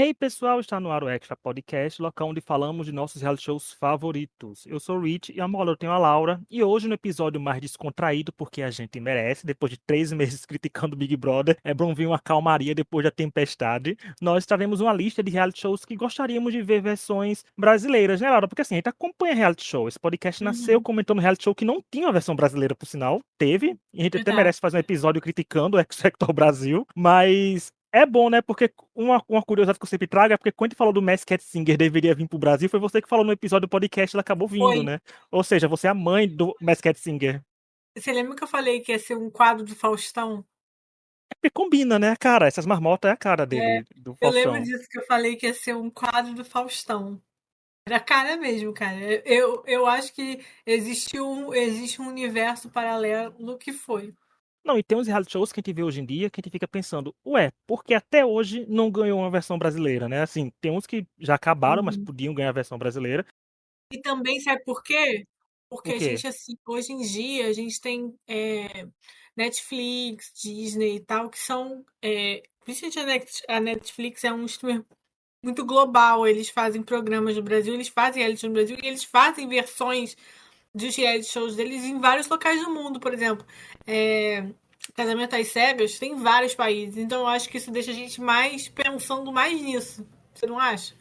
Hey pessoal, está no ar o Extra Podcast, local onde falamos de nossos reality shows favoritos. Eu sou o Rich e a mola eu tenho a Laura. E hoje, no episódio mais descontraído, porque a gente merece, depois de 3 meses criticando o Big Brother, é bom vir uma calmaria depois da tempestade. Nós traremos uma lista de reality shows que gostaríamos de ver versões brasileiras, né, Laura? Porque assim, a gente acompanha reality show. Esse podcast nasceu Uhum, comentando reality show que não tinha uma versão brasileira, por sinal. Teve, e a gente até verdade. merece fazer um episódio criticando o X Factor Brasil, mas é bom, né? Porque uma curiosidade que eu sempre trago é porque quando a gente falou do Masked Singer deveria vir pro Brasil, foi você que falou no episódio do podcast, ela acabou Foi. vindo, né? Ou seja, você é a mãe do Masked Singer. Você lembra que eu falei que ia ser um quadro do Faustão? É porque combina, né, cara? Essas marmotas é a cara É, dele, do eu lembro Faustão. disso que eu falei que ia ser um quadro do Faustão. Era a cara mesmo, cara. Eu acho que existe um universo paralelo que foi. Não, e tem uns reality shows que a gente vê hoje em dia que a gente fica pensando, ué, porque até hoje não ganhou uma versão brasileira, né? Assim, tem uns que já acabaram, mas Uhum. podiam ganhar a versão brasileira. E também, sabe por quê? Porque O a quê? gente, assim, hoje em dia, a gente tem Netflix, Disney e tal, que são. Principalmente a Netflix é um streamer muito global. Eles fazem programas no Brasil, eles fazem reality no Brasil e eles fazem versões dos reality shows deles em vários locais do mundo. Por exemplo, é, Casamento às Cegas tem vários países. Então eu acho que isso deixa a gente mais pensando mais nisso. Você não acha?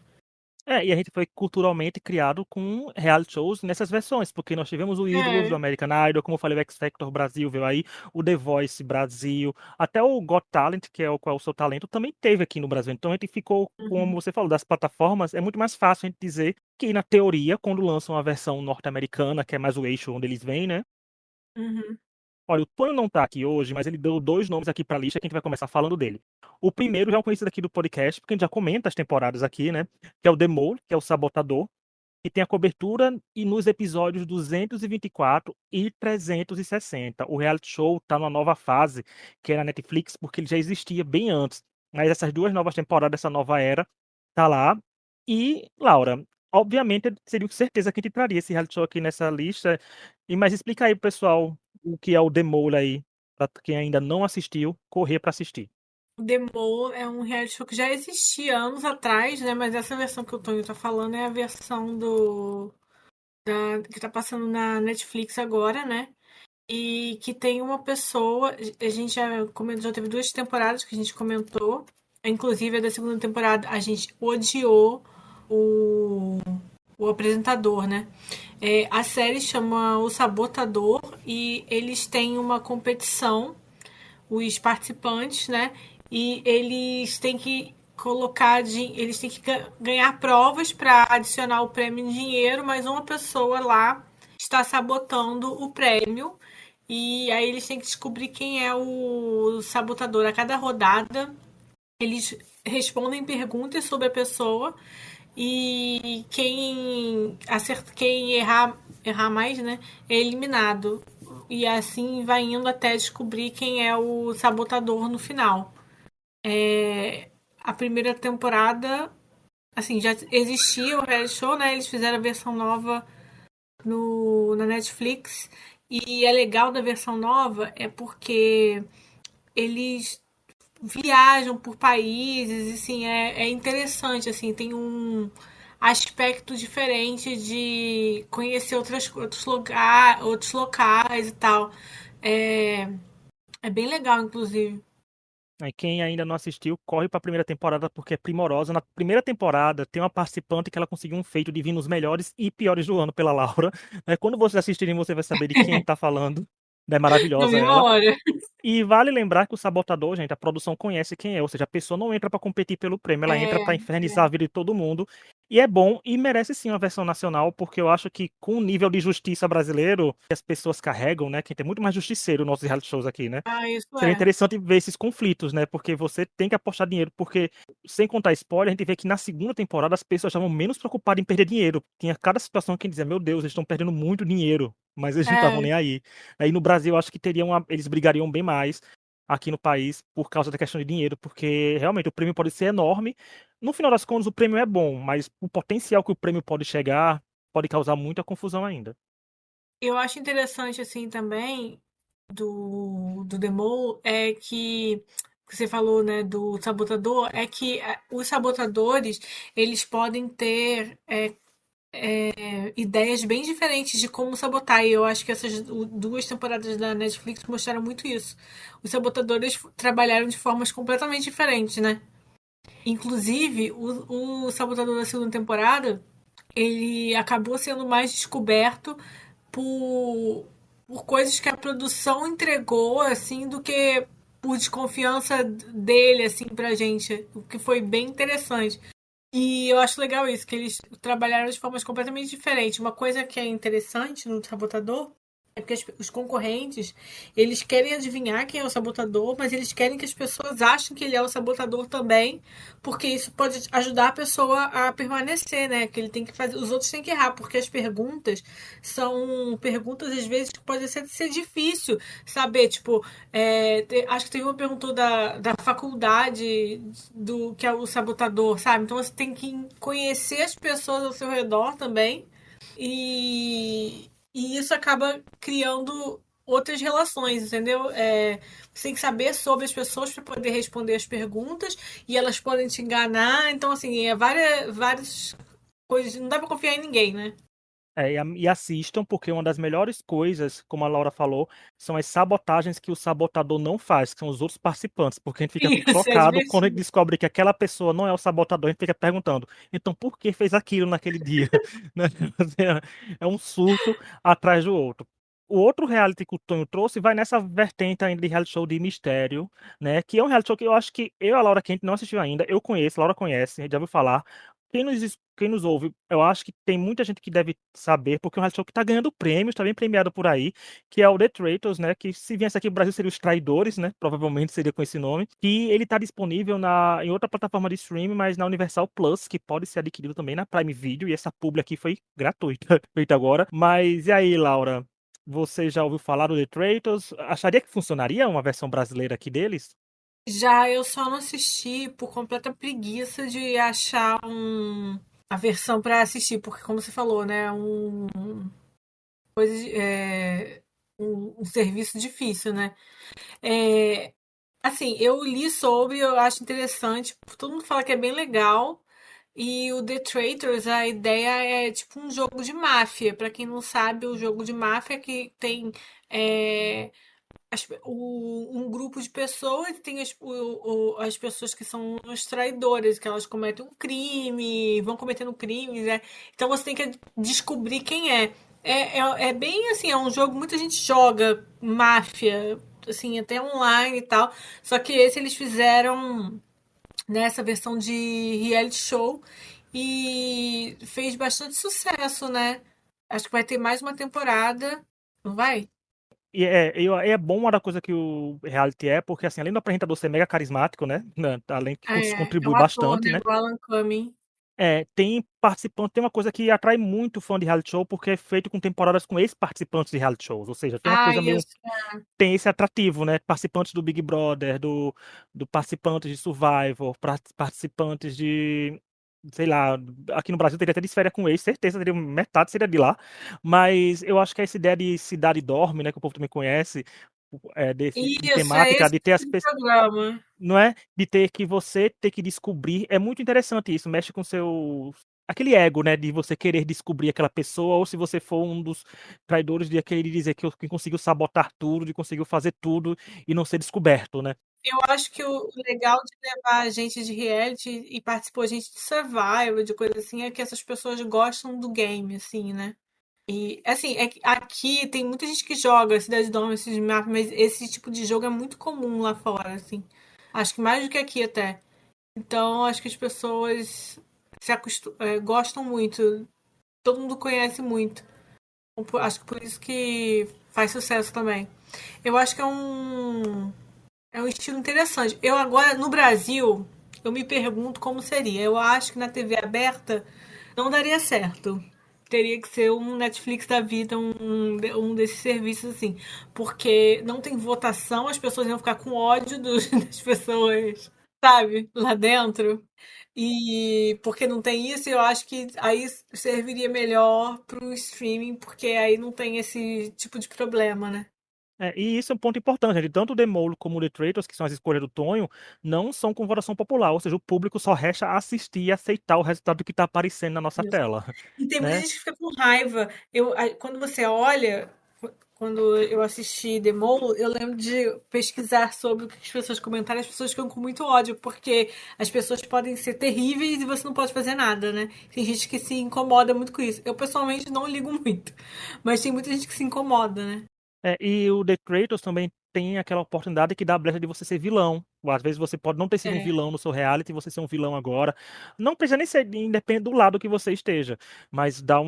É, e a gente foi culturalmente criado com reality shows nessas versões, porque nós tivemos o Ídolos do É. American Idol, como eu falei, o X Factor Brasil veio aí, o The Voice Brasil, até o Got Talent, que é o Qual é o Seu Talento, também teve aqui no Brasil. Então a gente ficou, como Uhum, você falou, das plataformas, é muito mais fácil a gente dizer que, na teoria, quando lançam a versão norte-americana, que é mais o eixo onde eles vêm, né? uhum. Olha, o Tonho não tá aqui hoje, mas ele deu dois nomes aqui pra lista que a gente vai começar falando dele. O primeiro já é um conhecido aqui do podcast, porque a gente já comenta as temporadas aqui, né? Que é o Demol, que é o Sabotador, que tem a cobertura e nos episódios 224 e 360. O reality show tá numa nova fase, que é na Netflix, porque ele já existia bem antes. Mas essas duas novas temporadas, essa nova era, tá lá. E, Laura, obviamente, seria com certeza que a gente traria esse reality show aqui nessa lista. Mas explica aí, pro pessoal, o que é o The Mole aí, pra quem ainda não assistiu, correr pra assistir. O Demo é um reality show que já existia anos atrás, né? Mas essa versão que o Tonho tá falando é a versão que tá passando na Netflix agora, né? E que tem uma pessoa. A gente já comentou, já teve duas temporadas que a gente comentou. Inclusive, a da segunda temporada a gente odiou o, o apresentador, né? A série chama O Sabotador e eles têm uma competição, os participantes, né? E eles têm que eles têm que ganhar provas para adicionar o prêmio em dinheiro, mas uma pessoa lá está sabotando o prêmio. E aí eles têm que descobrir quem é o sabotador. A cada rodada, eles respondem perguntas sobre a pessoa e quem errar mais, né, é eliminado. E assim vai indo até descobrir quem é o sabotador no final. A primeira temporada, assim, já existia o reality show, né? Eles fizeram a versão nova na Netflix. E é legal da versão nova é porque eles viajam por países, assim, é interessante, assim, tem um aspecto diferente de conhecer outros locais e tal. É, é bem legal, inclusive. Aí quem ainda não assistiu, corre para a primeira temporada porque é primorosa. Na primeira temporada tem uma participante que ela conseguiu um feito de vir nos melhores e piores do ano pela Laura. Quando vocês assistirem, você vai saber de quem tá falando. É Na maravilhosa mesma ela. hora. E vale lembrar que o sabotador, gente, a produção conhece quem é, ou seja, a pessoa não entra pra competir pelo prêmio, ela entra É, pra infernizar a vida de todo mundo. E é bom e merece sim uma versão nacional, porque eu acho que com o nível de justiça brasileiro que as pessoas carregam, né, que tem muito mais justiceiro nos nossos reality shows aqui, né? isso Seria é. interessante ver esses conflitos, né? Porque você tem que apostar dinheiro, porque sem contar spoiler, a gente vê que na segunda temporada as pessoas estavam menos preocupadas em perder dinheiro. Tinha cada situação que dizia, meu Deus, eles estão perdendo muito dinheiro, mas eles não estavam É, nem aí. Aí no Brasil, eu acho que eles brigariam bem mais aqui no país por causa da questão de dinheiro, porque realmente o prêmio pode ser enorme. No final das contas, o prêmio é bom, mas o potencial que o prêmio pode chegar pode causar muita confusão ainda. eu acho interessante, assim, também do Demo é que que você falou, né, do sabotador, é que os sabotadores, eles podem ter ideias bem diferentes de como sabotar. E eu acho que essas duas temporadas da Netflix mostraram muito isso. Os sabotadores trabalharam de formas completamente diferentes, né? Inclusive, o sabotador da segunda temporada, ele acabou sendo mais descoberto por, por coisas que a produção entregou, assim, do que por desconfiança dele, assim, pra gente. O que foi bem interessante. E eu acho legal isso, que eles trabalharam de formas completamente diferentes. Uma coisa que é interessante no Sabotador é porque os concorrentes, eles querem adivinhar quem é o sabotador, mas eles querem que as pessoas achem que ele é o sabotador também, porque isso pode ajudar a pessoa a permanecer, né? Que ele tem que fazer, os outros têm que errar, porque as perguntas são perguntas às vezes que pode ser difícil saber, tipo, acho que teve uma pergunta da faculdade do que é o sabotador, sabe? Então você tem que conhecer as pessoas ao seu redor também. E isso acaba criando outras relações, entendeu? Você tem que saber sobre as pessoas para poder responder as perguntas e elas podem te enganar. Então, assim, várias coisas. Não dá para confiar em ninguém, né? E assistam, porque uma das melhores coisas, como a Laura falou, são as sabotagens que o sabotador não faz, que são os outros participantes, porque a gente fica Isso, é chocado quando a gente divertido. descobre que aquela pessoa não é o sabotador, a gente fica perguntando, então por que fez aquilo naquele dia? Né? É um surto atrás do outro. O outro reality que o Tonho trouxe vai nessa vertente ainda de reality show de mistério, né? Que é um reality show que eu acho que eu e a Laura Quente não assistiu ainda. Eu conheço, a Laura conhece, a gente já ouviu falar. Quem nos ouve, eu acho que tem muita gente que deve saber, porque é um reality show que está ganhando prêmios, está bem premiado por aí, que é o The Traitors, né? Que se viesse aqui no Brasil seria os Traidores, né? Provavelmente seria com esse nome. Que ele está disponível em outra plataforma de streaming, mas na Universal Plus, que pode ser adquirido também na Prime Video, e essa publi aqui foi gratuita, feita agora. Mas e aí, Laura? Você já ouviu falar do The Traitors? Acharia que funcionaria uma versão brasileira aqui deles? Já eu só não assisti por completa preguiça de achar a versão para assistir, porque como você falou, né, coisa um serviço difícil, né? É, assim, eu li sobre, eu acho interessante, todo mundo fala que é bem legal. E o The Traitors, a ideia é tipo um jogo de máfia. Para quem não sabe, o jogo de máfia é que tem é, um grupo de pessoas, tem as pessoas que são os traidores, que elas cometem um crime, vão cometendo crimes, né? Então você tem que descobrir quem é. É bem assim, é um jogo, muita gente joga máfia, assim, até online e tal. Só que esse eles fizeram nessa versão de reality show e fez bastante sucesso, né? Acho que vai ter mais uma temporada, não vai? E é bom uma da coisa que o reality é, porque assim, além do apresentador ser mega carismático, né? Além que É contribui o ator, bastante, né? né? O Alan Cumming. Tem participante, tem uma coisa que atrai muito fã de reality show, porque é feito com temporadas com ex-participantes de reality shows. Ou seja, tem uma Ah, coisa meio. isso. Tem esse atrativo, né? Participantes do Big Brother, do participantes de Survivor, participantes de. Sei lá, aqui no Brasil teria até de férias com ex, certeza, teria metade seria de lá. Mas eu acho que essa ideia de Cidade Dorme, né? Que o povo também conhece, de Isso, é temática, esse de ter as tipo de pessoas programa. não é? De ter que você ter que descobrir. É muito interessante isso, mexe com seu. Aquele ego, né? De você querer descobrir aquela pessoa, ou se você for um dos traidores de aquele dizer que conseguiu sabotar tudo, de conseguiu fazer tudo e não ser descoberto, né? Eu acho que o legal de levar a gente de reality e participou gente de survival, de coisa assim, é que essas pessoas gostam do game, assim, né? E, assim, é que aqui tem muita gente que joga Cidade Dorme, esses mapas, mas esse tipo de jogo é muito comum lá fora, assim. Acho que mais do que aqui até. Então, acho que as pessoas gostam muito. Todo mundo conhece muito. Acho que por isso que faz sucesso também. Eu acho que é um estilo interessante. Eu agora, no Brasil, eu me pergunto como seria. Eu acho que na TV aberta não daria certo. Teria que ser um Netflix da vida, um desses serviços assim. Porque não tem votação, as pessoas iam ficar com ódio das pessoas, sabe, lá dentro. E porque não tem isso, eu acho que aí serviria melhor pro streaming, porque aí não tem esse tipo de problema, né? E isso é um ponto importante, gente. Tanto o Demolo como o The Traitors, que são as escolhas do Tonho, não são com votação popular, ou seja, o público só resta assistir e aceitar o resultado que está aparecendo na nossa Isso. tela, E tem muita né? gente que fica com raiva. Quando você olha, quando eu assisti The Mole, eu lembro de pesquisar sobre o que as pessoas comentaram, as pessoas ficam com muito ódio, porque as pessoas podem ser terríveis e você não pode fazer nada, né? Tem gente que se incomoda muito com isso. Eu, pessoalmente, não ligo muito, mas tem muita gente que se incomoda, né? E o The Kratos também tem aquela oportunidade que dá a brecha de você ser vilão. Ou, às vezes você pode não ter sido um É. vilão no seu reality, você ser um vilão agora. Não precisa nem ser, independente do lado que você esteja, mas dá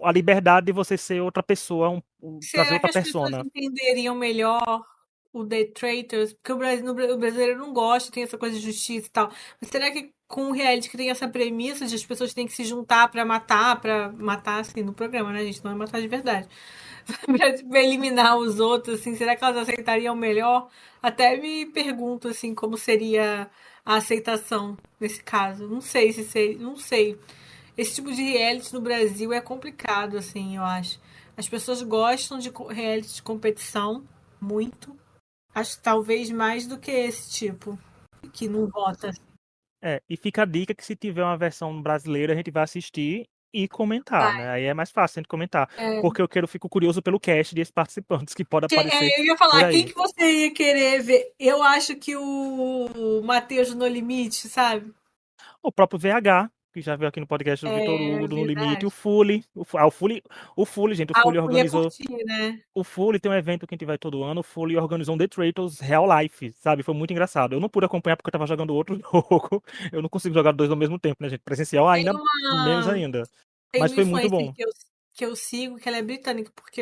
a liberdade de você ser outra pessoa, trazer Será outra que as pessoas persona. entenderiam melhor o The Traitors? Porque o brasileiro não gosta, tem essa coisa de justiça e tal. Mas será que com um reality que tem essa premissa de as pessoas têm que se juntar pra matar assim no programa, né, gente? Não é matar de verdade. Pra tipo, eliminar os outros, assim, será que elas aceitariam melhor? Até me pergunto assim como seria a aceitação nesse caso. Não sei se seria, não sei. Esse tipo de reality no Brasil é complicado, assim, eu acho. As pessoas gostam de reality de competição, muito. Acho que talvez mais do que esse tipo, que não vota. E fica a dica que se tiver uma versão brasileira, a gente vai assistir e comentar, Vai. né? Aí é mais fácil a gente comentar. Porque fico curioso pelo cast desses participantes que pode aparecer Eu ia por falar, quem aí. que você ia querer ver? Eu acho que o Matheus No Limite, sabe? O próprio VH, que já veio aqui no podcast do Vitor É Hugo, do No Limite, o verdade. Fully. O Fully, gente, o Ah, o Fully Fully ia organizou. curtir, né? O Fully tem um evento que a gente vai todo ano. O Fully organizou um The Traitors Real Life, sabe? Foi muito engraçado. Eu não pude acompanhar porque eu tava jogando outro jogo. Eu não consigo jogar dois ao mesmo tempo, né, gente? Presencial Tem ainda menos uma, ainda. tem Mas uma foi muito influencer bom. que eu sigo, que ela é britânica, porque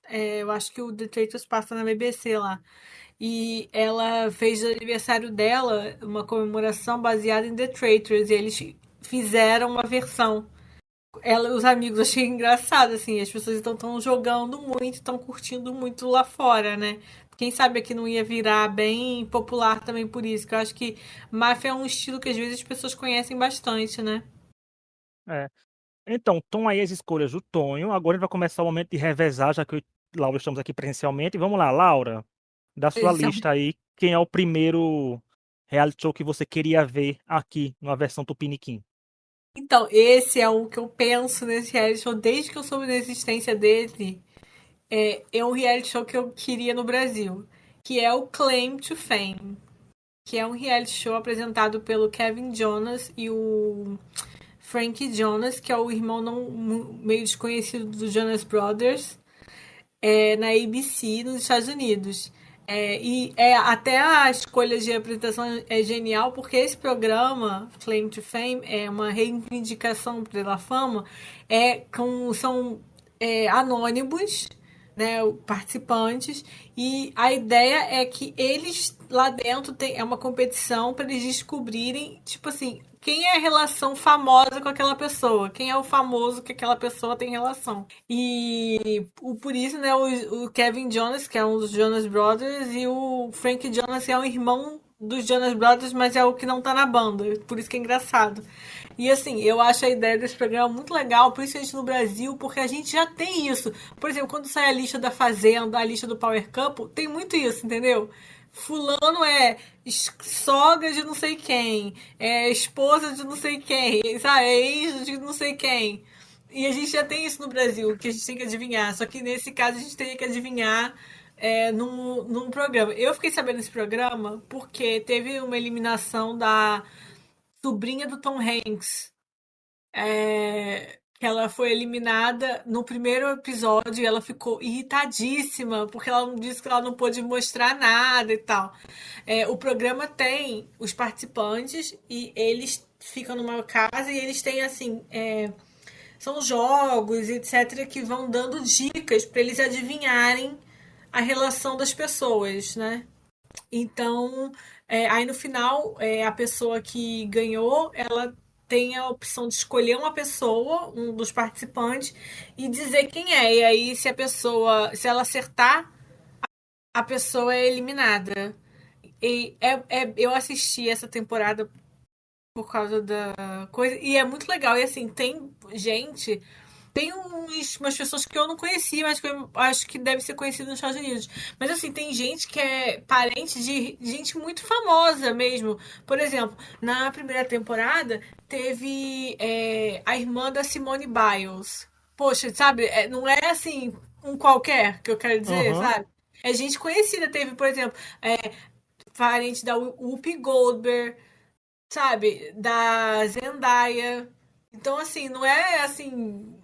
eu acho que o The Traitors passa na BBC lá. E ela fez o aniversário dela uma comemoração baseada em The Traitors. E eles fizeram uma versão. Ela e os amigos, achei engraçado, assim. As pessoas estão jogando muito, estão curtindo muito lá fora, né? Quem sabe aqui não ia virar bem popular também por isso. Que eu acho que máfia é um estilo que às vezes as pessoas conhecem bastante, né? É. Então, estão aí as escolhas do Tonho. Agora a gente vai começar o momento de revezar, já que eu e Laura estamos aqui presencialmente. Vamos lá, Laura, da sua Esse é lista aí, quem é o primeiro reality show que você queria ver aqui, numa versão Tupiniquim? Então, esse é o que eu penso nesse reality show desde que eu soube da existência dele. É um reality show que eu queria no Brasil, que é o Claim to Fame, que é um reality show apresentado pelo Kevin Jonas e o Frank Jonas, que é o irmão não meio desconhecido dos Jonas Brothers, na ABC nos Estados Unidos. Até a escolha de apresentação é genial, porque esse programa, Claim to Fame, é uma reivindicação pela fama, são anônimos, né, participantes, e a ideia é que eles lá dentro é uma competição para eles descobrirem, tipo assim, quem é a relação famosa com aquela pessoa, quem é o famoso que aquela pessoa tem relação. Por isso, né, o Kevin Jonas, que é um dos Jonas Brothers, e o Frank Jonas, que é um irmão dos Jonas Brothers, mas é o que não tá na banda. Por isso que é engraçado. E assim, eu acho a ideia desse programa muito legal, principalmente no Brasil, porque a gente já tem isso. Por exemplo, quando sai a lista da Fazenda, a lista do Power Couple, tem muito isso, entendeu? Fulano é sogra de não sei quem, é esposa de não sei quem, sabe? É ex de não sei quem. E a gente já tem isso no Brasil, que a gente tem que adivinhar. Só que nesse caso a gente teria que adivinhar num programa. Eu fiquei sabendo desse programa porque teve uma eliminação da sobrinha do Tom Hanks. Que ela foi eliminada no primeiro episódio e ela ficou irritadíssima porque ela não disse que ela não pôde mostrar nada e tal. O programa tem os participantes e eles ficam numa casa e eles têm assim. São jogos, etc., que vão dando dicas para eles adivinharem a relação das pessoas, né? Então, aí no final, a pessoa que ganhou, ela tem a opção de escolher uma pessoa, um dos participantes, e dizer quem é. E aí, se ela acertar, a pessoa é eliminada. Eu assisti essa temporada por causa da coisa, e é muito legal. E assim, tem gente. Tem umas pessoas que eu não conheci, mas que eu acho que deve ser conhecido nos Estados Unidos. Mas assim, tem gente que é parente de gente muito famosa mesmo. Por exemplo, na primeira temporada teve a irmã da Simone Biles. Poxa, sabe? Não é assim um qualquer que eu quero dizer, Aham. sabe? É gente conhecida. Teve, por exemplo, parente da Whoopi Goldberg, sabe? Da Zendaya. Então, assim, não é assim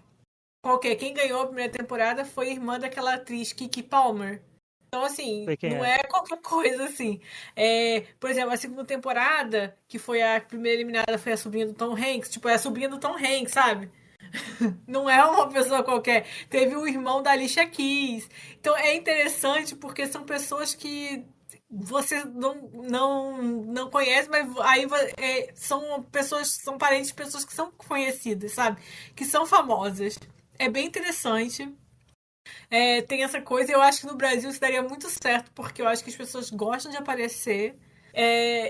qualquer. Quem ganhou a primeira temporada foi a irmã daquela atriz Kiki Palmer. Então, assim, Sei quem não é. é qualquer coisa, assim. Por exemplo, a segunda temporada, que foi a primeira eliminada, foi a sobrinha do Tom Hanks. Tipo, é a sobrinha do Tom Hanks, sabe? Não é uma pessoa qualquer. Teve o irmão da Alicia Keys. Então, é interessante porque são pessoas que você não conhece, mas aí são pessoas, são parentes de pessoas que são conhecidas, sabe? Que são famosas. É bem interessante. Tem essa coisa, eu acho que no Brasil isso daria muito certo, porque eu acho que as pessoas gostam de aparecer,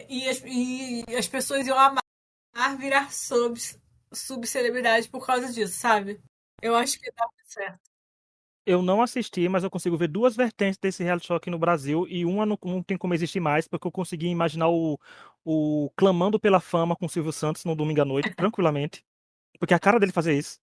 e as pessoas iam amar virar subcelebridade por causa disso, sabe? Eu acho que dá muito certo. Eu não assisti, mas eu consigo ver duas vertentes desse reality show aqui no Brasil, e uma não tem como existir mais, porque eu consegui imaginar o Clamando pela Fama com o Silvio Santos no domingo à noite, tranquilamente, porque é a cara dele fazer isso.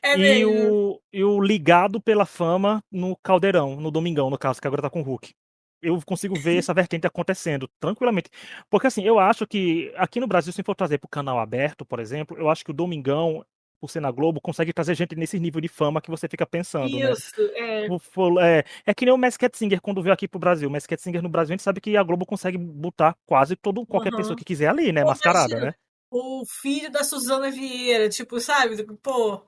É E mesmo. o Ligado pela Fama no Caldeirão, no Domingão, no caso, que agora tá com o Hulk. Eu consigo ver essa vertente acontecendo tranquilamente. Porque assim, eu acho que aqui no Brasil, se for trazer pro canal aberto, por exemplo, eu acho que o Domingão, por ser na Globo, consegue trazer gente nesse nível de fama que você fica pensando, né? Isso, é. É que nem o Masked Singer quando veio aqui pro Brasil. O Masked Singer no Brasil, a gente sabe que a Globo consegue botar quase qualquer pessoa Uhum. que quiser ali, né? Pô, Mascarada, imagina, né? o filho da Suzana Vieira, tipo, sabe? Pô,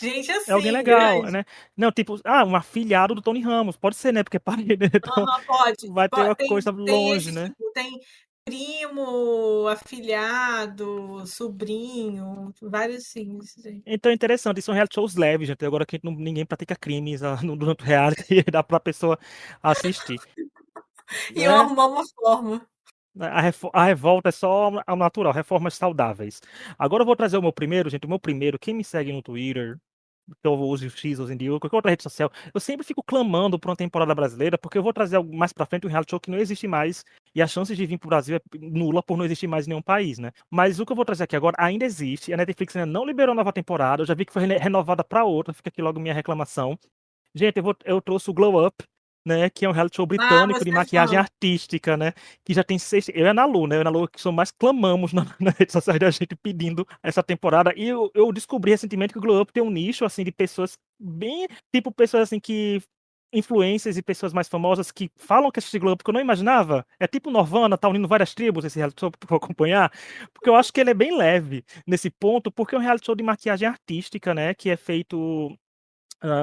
gente É alguém assim, legal, grande. né? Não, tipo, um afilhado do Tony Ramos. Pode ser, né? Porque é parede, né? Então Aham, pode. vai ter uma Tem, coisa tem longe, esse né? tipo, tem primo, afilhado, sobrinho, vários sim, esses aí. Então é interessante, são reality shows leves, gente. Agora que ninguém pratica crimes durante o reality, e dá pra pessoa assistir, Iam né? arrumar uma forma. A revolta é só ao natural, reformas saudáveis. Agora eu vou trazer o meu primeiro, gente. O meu primeiro, quem me segue no Twitter, que eu uso o X hoje em dia, ou qualquer outra rede social, eu sempre fico clamando por uma temporada brasileira, porque eu vou trazer mais pra frente um reality show que não existe mais, e a chance de vir pro Brasil é nula por não existir mais em nenhum país, né? Mas o que eu vou trazer aqui agora ainda existe, a Netflix ainda não liberou nova temporada, eu já vi que foi renovada pra outra, fica aqui logo minha reclamação. Gente, eu trouxe o Glow Up, né, que é um reality show Ah, britânico de você é maquiagem fã. artística, né, que já tem seis... Eu e a Ana Lu, né, eu e a Ana Lu que só mais clamamos na rede social da gente pedindo essa temporada, e eu descobri recentemente que o Glow Up tem um nicho, assim, de pessoas bem... Tipo, pessoas, assim, que... Influências e pessoas mais famosas que falam que assistem Glow Up, que eu não imaginava. É tipo Norvana, tá unindo várias tribos esse reality show pra eu acompanhar, porque eu acho que ele é bem leve nesse ponto, porque é um reality show de maquiagem artística, né, que é feito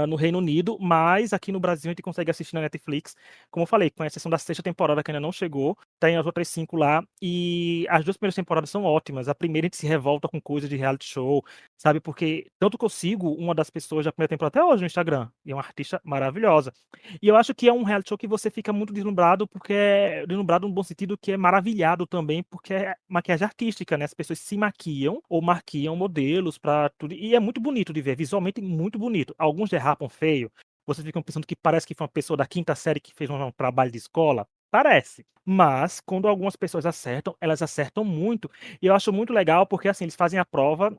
no Reino Unido, mas aqui no Brasil a gente consegue assistir na Netflix, como eu falei, com exceção da sexta temporada que ainda não chegou, tem as outras cinco lá, e as duas primeiras temporadas são ótimas. A primeira a gente se revolta com coisa de reality show, sabe? Porque tanto que eu sigo uma das pessoas da primeira temporada até hoje no Instagram, e é uma artista maravilhosa. E eu acho que é um reality show que você fica muito deslumbrado, porque é deslumbrado no bom sentido que é maravilhado também, porque é maquiagem artística, né? As pessoas se maquiam ou maquiam modelos para tudo. E é muito bonito de ver, visualmente muito bonito. Alguns derrapam feio. Vocês ficam pensando que parece que foi uma pessoa da quinta série que fez um trabalho de escola. Parece. Mas, quando algumas pessoas acertam, elas acertam muito. E eu acho muito legal porque, assim, eles fazem uma prova,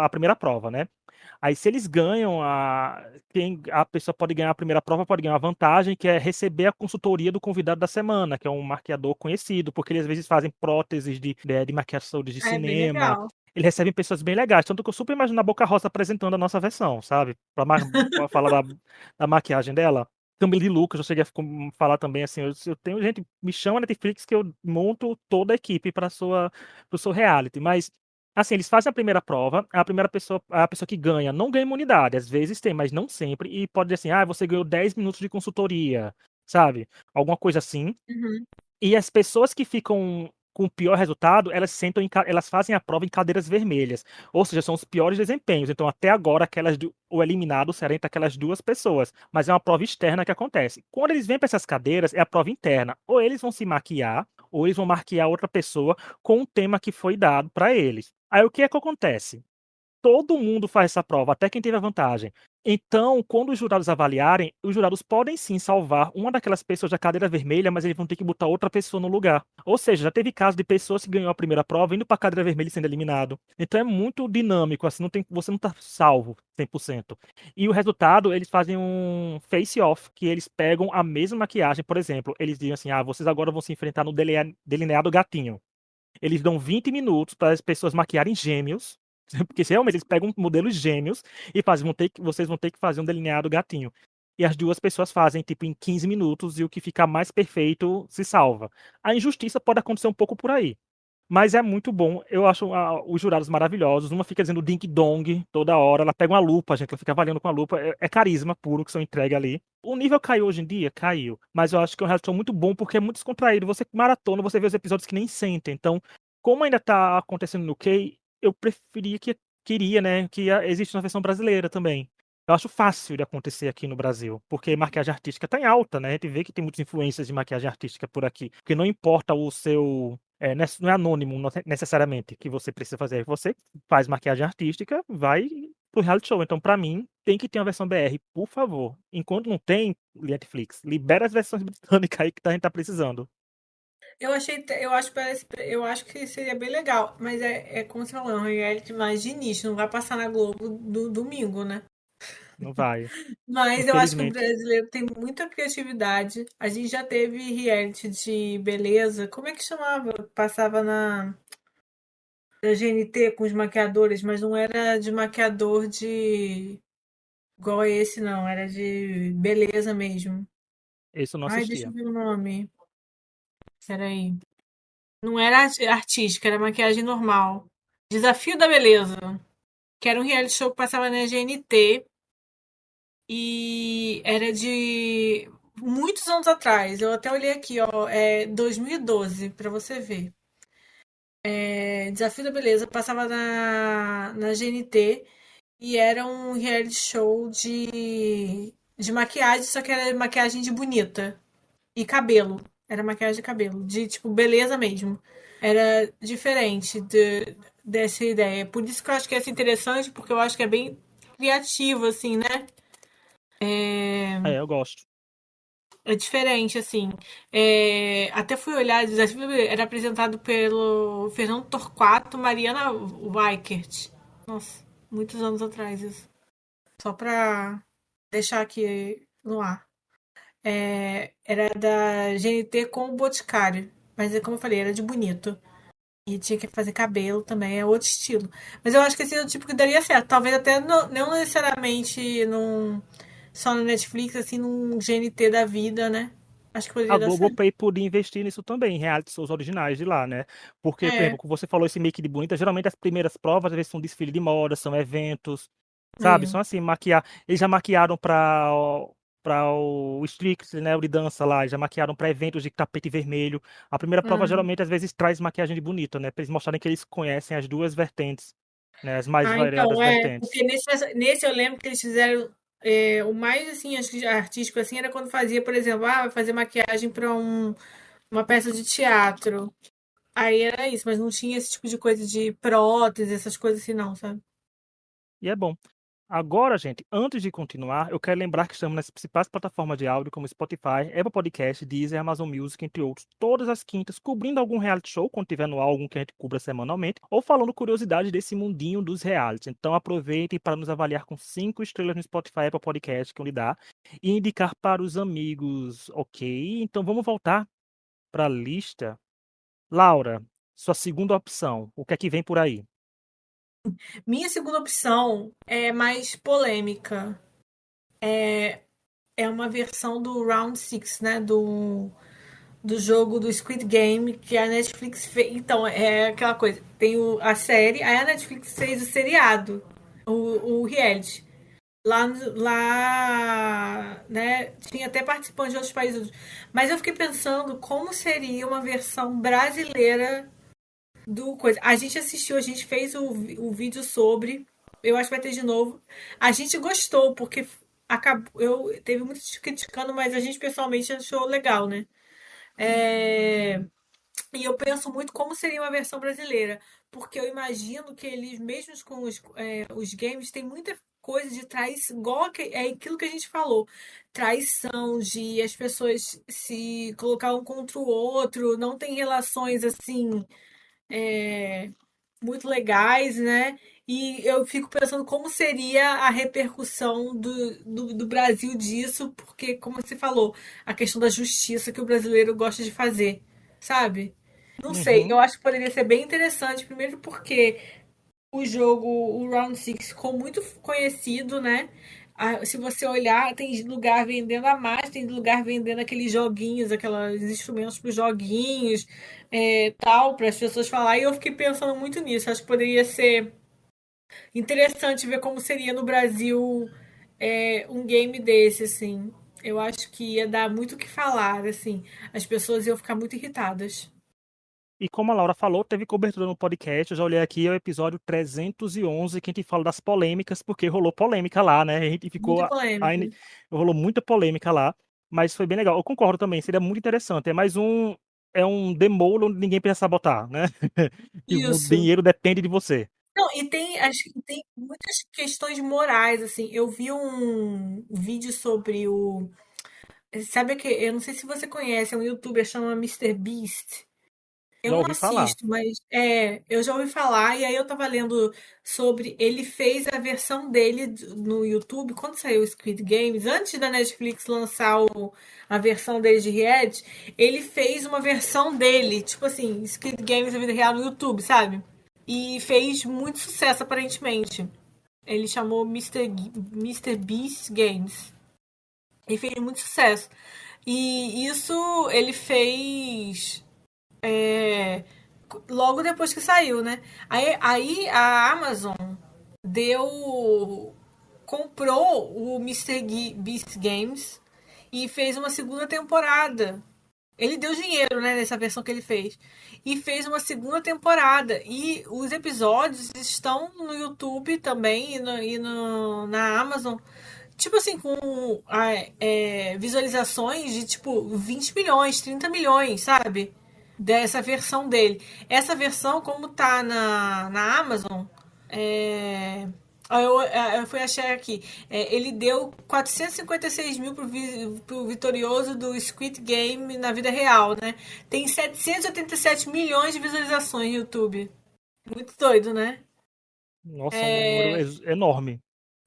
a primeira prova, né? Aí, se eles ganham, a pessoa pode ganhar a primeira prova, pode ganhar uma vantagem, que é receber a consultoria do convidado da semana, que é um maquiador conhecido, porque eles às vezes fazem próteses de maquiação de É bem cinema. legal. Eles recebem pessoas bem legais, tanto que eu super imagino a Boca Rosa apresentando a nossa versão, sabe? Pra falar da maquiagem dela. Camille Lucas, eu cheguei a falar também assim, eu tenho gente, me chama na Netflix que eu monto toda a equipe para pro seu reality, mas assim, eles fazem a primeira prova, a pessoa que ganha não ganha imunidade, às vezes tem, mas não sempre, e pode dizer assim, você ganhou 10 minutos de consultoria, sabe? Alguma coisa assim. Uhum. E as pessoas que ficam com o pior resultado, elas sentam elas fazem a prova em cadeiras vermelhas, ou seja, são os piores desempenhos. Então, até agora, o eliminado será entre aquelas duas pessoas, mas é uma prova externa que acontece. Quando eles vêm para essas cadeiras, é a prova interna. Ou eles vão se maquiar, ou eles vão maquiar outra pessoa com o tema que foi dado para eles. Aí o que é que acontece? todo mundo faz essa prova, até quem teve a vantagem. Então, quando os jurados avaliarem, os jurados podem sim salvar uma daquelas pessoas da cadeira vermelha, mas eles vão ter que botar outra pessoa no lugar. Ou seja, já teve caso de pessoas que ganhou a primeira prova indo para a cadeira vermelha e sendo eliminado. Então é muito dinâmico, assim, você não tá salvo 100%. E o resultado, eles fazem um face-off, que eles pegam a mesma maquiagem, por exemplo, eles dizem assim: "Ah, vocês agora vão se enfrentar no delineado gatinho". Eles dão 20 minutos para as pessoas maquiarem gêmeos, porque realmente eles pegam modelos gêmeos e fazem, vocês vão ter que fazer um delineado gatinho. E as duas pessoas fazem, tipo, em 15 minutos, e o que ficar mais perfeito se salva. A injustiça pode acontecer um pouco por aí. Mas é muito bom. Eu acho os jurados maravilhosos. Uma fica dizendo ding dong toda hora. Ela pega uma lupa, gente. Ela fica avaliando com a lupa. É carisma puro que são entregue ali. O nível caiu hoje em dia? Caiu. Mas eu acho que é um reality show muito bom porque é muito descontraído. Você maratona, você vê os episódios que nem sentem. Então, como ainda tá acontecendo no K, eu queria, né, que existe uma versão brasileira também. Eu acho fácil de acontecer aqui no Brasil, porque maquiagem artística tá em alta, né? A gente vê que tem muitas influências de maquiagem artística por aqui. Porque não importa o seu não é anônimo necessariamente que você precisa fazer. Você faz maquiagem artística, vai pro reality show. Então, pra mim, tem que ter uma versão BR, por favor. Enquanto não tem, Netflix, libera as versões britânicas aí que a gente tá precisando. Eu acho que seria bem legal, mas é como você falou, é um reality mais de nicho, não vai passar na Globo do domingo, né? Não vai, Mas eu acho que o infelizmente. brasileiro tem muita criatividade. A gente já teve reality de beleza. Como é que chamava? Passava na GNT com os maquiadores, mas não era de maquiador de igual a esse, não. Era de beleza mesmo. Esse eu não Ai, deixa assistia. eu ver o nome. Peraí. Não era artística, era maquiagem normal. Desafio da Beleza, que era um reality show que passava na GNT e era de muitos anos atrás. Eu até olhei aqui, ó, 2012, pra você ver. Desafio da Beleza passava na GNT e era um reality show de maquiagem, só que era maquiagem de bonita e cabelo. Era maquiagem de cabelo, de tipo beleza mesmo. Era diferente dessa ideia. Por isso que eu acho que é interessante, porque eu acho que é bem criativo, assim, né? É, eu gosto. É diferente, assim. Até fui olhar, era apresentado pelo Fernando Torquato, Mariana Weikert. Nossa, muitos anos atrás isso. Só pra deixar aqui no ar. Era da GNT com o Boticário. Mas, como eu falei, era de bonito. E tinha que fazer cabelo também, é outro estilo. Mas eu acho que esse é o tipo que daria certo. Talvez até não necessariamente só no Netflix, assim, num GNT da vida, né? Acho que A poderia dar certo. Globoplay podia investir nisso também, em reality shows originais de lá, né? Porque, por É, exemplo, como você falou, esse make de bonita, geralmente as primeiras provas, às vezes, são desfile de moda, são eventos, sabe? é. São assim, eles já maquiaram para o Strictly, né, o de dança lá, já maquiaram para eventos de tapete vermelho. A primeira prova Ah, geralmente às vezes traz maquiagem de bonita, né, para eles mostrarem que eles conhecem as duas vertentes, né, as mais variadas então, vertentes. porque nesse eu lembro que eles fizeram o mais assim, acho que artístico assim, era quando fazia, por exemplo, vai fazer maquiagem para uma peça de teatro. Aí era isso, mas não tinha esse tipo de coisa de prótese, essas coisas assim, não, sabe? E é bom. Agora, gente, antes de continuar, eu quero lembrar que estamos nas principais plataformas de áudio, como Spotify, Apple Podcast, Deezer, Amazon Music, entre outros, todas as quintas, cobrindo algum reality show, quando tiver no ar algum que a gente cubra semanalmente, ou falando curiosidades desse mundinho dos realities. Então, aproveitem para nos avaliar com 5 estrelas no Spotify, Apple Podcast, que onde dá, e indicar para os amigos, ok? Então, vamos voltar para a lista. Laura, sua segunda opção, o que é que vem por aí? Minha segunda opção é mais polêmica. É uma versão do Round Six, né? Do jogo do Squid Game que a Netflix fez. Então, é aquela coisa. Tem a série, aí a Netflix fez o seriado, o reality. Lá, né, tinha até participantes de outros países. Mas eu fiquei pensando como seria uma versão brasileira do coisa. A gente assistiu, a gente fez o vídeo sobre. Eu acho que vai ter de novo. A gente gostou, porque acabou. Teve muitos criticando, mas a gente pessoalmente achou legal, né? É, e eu penso muito como seria uma versão brasileira. porque eu imagino que eles, mesmo com os games, tem muita coisa de traição, igual é aquilo que a gente falou, traição, de as pessoas se colocar um contra o outro, não tem relações assim é, muito legais, né? E eu fico pensando como seria a repercussão do Brasil disso, porque, como você falou, a questão da justiça que o brasileiro gosta de fazer, sabe? Não sei, Uhum. eu acho que poderia ser bem interessante, primeiro porque o jogo, o Round Six ficou muito conhecido, né? Se você olhar, tem lugar vendendo a mais, tem lugar vendendo aqueles joguinhos, aqueles instrumentos para os joguinhos, tal, para as pessoas falar. E eu fiquei pensando muito nisso. Acho que poderia ser interessante ver como seria no Brasil um game desse, assim. Eu acho que ia dar muito o que falar, assim. As pessoas iam ficar muito irritadas. E como a Laura falou, teve cobertura no podcast. Eu já olhei aqui, é o episódio 311, que a gente fala das polêmicas, porque rolou polêmica lá, né? A gente ficou. Muita polêmica. Rolou muita polêmica lá, mas foi bem legal. Eu concordo também, seria muito interessante. É mais um. É um demolo onde ninguém precisa sabotar, né? Tipo, o Isso. dinheiro depende de você. Não, e acho que tem muitas questões morais, assim. Eu vi um vídeo sobre sabe que, eu não sei se você conhece, é um youtuber chama Mister Beast. Eu Já não ouvi falar. assisto, mas eu já ouvi falar, e aí eu tava lendo sobre. Ele fez a versão dele no YouTube, quando saiu o Squid Games, antes da Netflix lançar a versão dele de reality, ele fez uma versão dele, tipo assim, Squid Games na vida real no YouTube, sabe? E fez muito sucesso, aparentemente. Ele chamou Mister Beast Games. E fez muito sucesso. E isso ele fez logo depois que saiu, né? Aí a Amazon deu. Comprou o Beast Games e fez uma segunda temporada. Ele deu dinheiro, né, nessa versão que ele fez. E fez uma segunda temporada. E os episódios estão no YouTube também na Amazon. Tipo assim, com visualizações de tipo 20 milhões, 30 milhões, sabe? Dessa versão dele. Essa versão, como tá na Amazon, eu fui achar aqui. Ele deu 456 mil pro vitorioso do Squid Game na vida real, né? Tem 787 milhões de visualizações no YouTube. Muito doido, né? Nossa, um número É, enorme.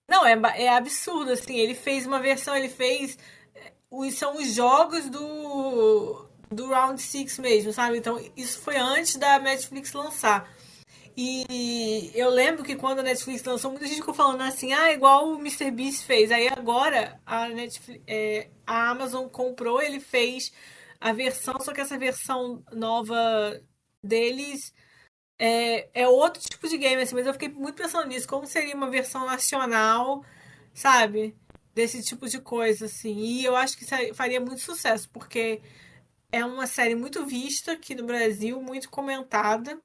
não, é absurdo, assim. Ele fez uma versão, ele fez. São os jogos do Round Six mesmo, sabe? Então, isso foi antes da Netflix lançar. E eu lembro que quando a Netflix lançou, muita gente ficou falando assim, igual o Mister Beast fez. Aí agora a Amazon comprou, ele fez a versão, só que essa versão nova deles é outro tipo de game, assim, mas eu fiquei muito pensando nisso, como seria uma versão nacional, sabe? Desse tipo de coisa, assim. E eu acho que isso aí faria muito sucesso, porque é uma série muito vista aqui no Brasil, muito comentada.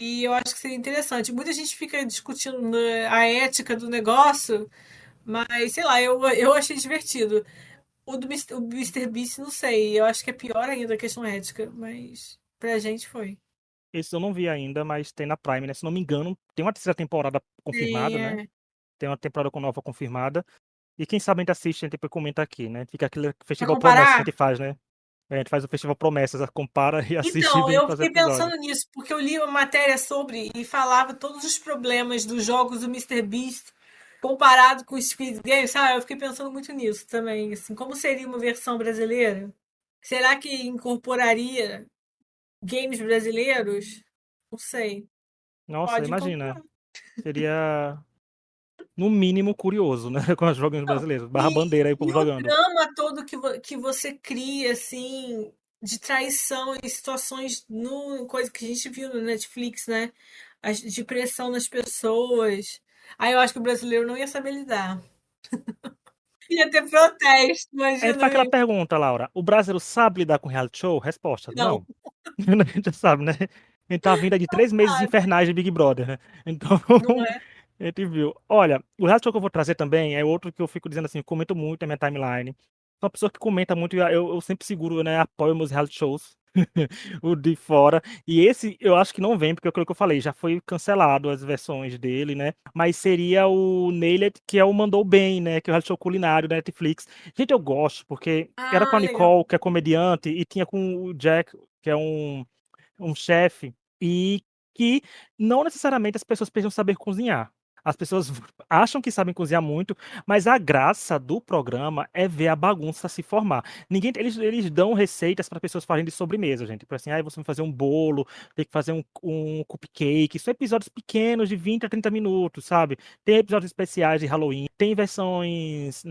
E eu acho que seria interessante. Muita gente fica discutindo a ética do negócio, mas sei lá, eu achei divertido. O Mr. Beast, não sei. Eu acho que é pior ainda a questão ética, mas pra gente foi. Esse eu não vi ainda, mas tem na Prime, né? Se não me engano, tem uma terceira temporada Sim, confirmada, né? Tem uma temporada com nova confirmada. E quem sabe a gente assiste, a gente depois comenta aqui, né? Fica aquele Pra festival promessa que a comparar? gente faz, né? A gente faz o festival promessas, compara e assiste Então, e eu faz fiquei episódio. pensando nisso, porque eu li uma matéria sobre e falava todos os problemas dos jogos do Mr. Beast comparado com o Squid Game, sabe? Eu fiquei pensando muito nisso também, assim, como seria uma versão brasileira? Será que incorporaria games brasileiros? Não sei. Nossa, Pode imagina. incorporar. Seria, no mínimo, curioso, né? Com os jogos Não, brasileiros. Barra e, bandeira aí, o povo e o jogando. drama todo que você cria, assim, de traição em situações, coisa que a gente viu no Netflix, né? De pressão nas pessoas. Aí eu acho que o brasileiro não ia saber lidar. Ia ter protesto, Aí imagina faz aquela aí. pergunta, Laura. O brasileiro sabe lidar com reality show? Resposta, Não, não. A gente já sabe, né? A gente tá vindo aí de 3 meses sabe? infernais de Big Brother, né? Então, Não é? a gente viu. Olha, o reality show que eu vou trazer também é outro que eu fico dizendo assim, eu comento muito na minha timeline. Sou uma pessoa que comenta muito, e eu sempre seguro, né? Apoio meus reality shows. O de fora. E esse eu acho que não vem, porque aquilo que eu falei, já foi cancelado as versões dele, né? Mas seria o Nailed, que é o Mandou Bem, né? Que é o reality show culinário da Netflix. Gente, eu gosto, porque era com Ah, a legal. Nicole, que é comediante, e tinha com o Jack, que é um chefe, e que não necessariamente as pessoas precisam saber cozinhar. As pessoas acham que sabem cozinhar muito, mas a graça do programa é ver a bagunça se formar. Eles dão receitas para pessoas fazerem de sobremesa, gente. Tipo assim, você vai fazer um bolo, tem que fazer um cupcake. São episódios pequenos de 20 a 30 minutos, sabe? Tem episódios especiais de Halloween, tinha versões,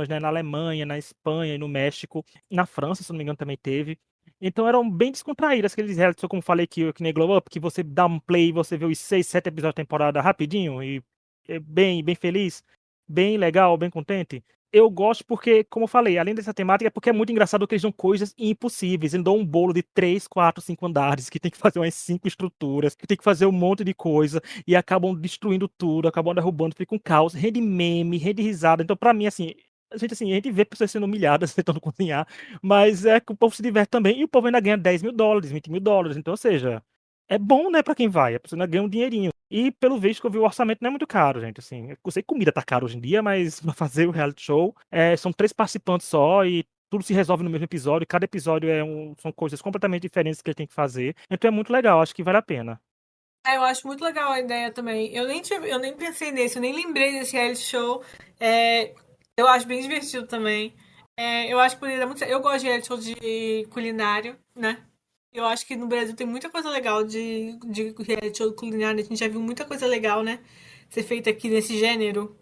né, na Alemanha, na Espanha e no México. Na França, se não me engano, também teve. Então eram bem descontraídas aqueles reality, show, como falei que nem Glow Up, que você dá um play e você vê os 6, 7 episódios da temporada rapidinho e é bem feliz, bem legal, bem contente. Eu gosto porque, como eu falei, além dessa temática, é porque é muito engraçado que eles dão coisas impossíveis. Eles dão um bolo de 3, 4, 5 andares, que tem que fazer umas 5 estruturas, que tem que fazer um monte de coisa, e acabam destruindo tudo, acabam derrubando, fica um caos, rende meme, rende risada. Então, pra mim, assim, a gente vê pessoas sendo humilhadas tentando cozinhar, mas é que o povo se diverte também e o povo ainda ganha US$ 10.000, US$ 20.000. Então, ou seja, é bom, né, pra quem vai. A pessoa ainda ganha um dinheirinho. E pelo visto que eu vi, o orçamento não é muito caro, gente. Assim, eu sei que comida tá caro hoje em dia, mas pra fazer o reality show, são 3 participantes só e tudo se resolve no mesmo episódio. Cada episódio são coisas completamente diferentes que ele tem que fazer. Então é muito legal, acho que vale a pena. Eu acho muito legal a ideia também. Eu nem pensei nesse, eu nem lembrei desse reality show. É, eu acho bem divertido também. Eu acho que poderia dar muito certo. Eu gosto de reality show de culinário, né? Eu acho que no Brasil tem muita coisa legal de reality show culinário. A gente já viu muita coisa legal, né? Ser feita aqui nesse gênero.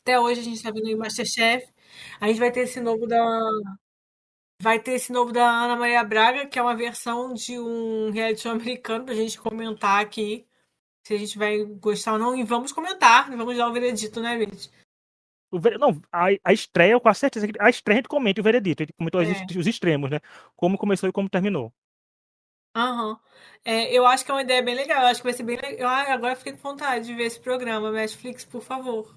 Até hoje a gente tá vendo o MasterChef. A gente vai ter esse novo da Ana Maria Braga, que é uma versão de um reality show americano pra gente comentar aqui se a gente vai gostar ou não. E vamos comentar, vamos dar o veredito, né, Verde? Não, a estreia, eu com certeza, a estreia a gente comenta o veredito, a gente comentou É. os extremos, né? Como começou e como terminou. Aham. Eu acho que é uma ideia bem legal. Eu acho que vai ser bem legal. Agora eu fiquei com vontade de ver esse programa. Netflix, por favor.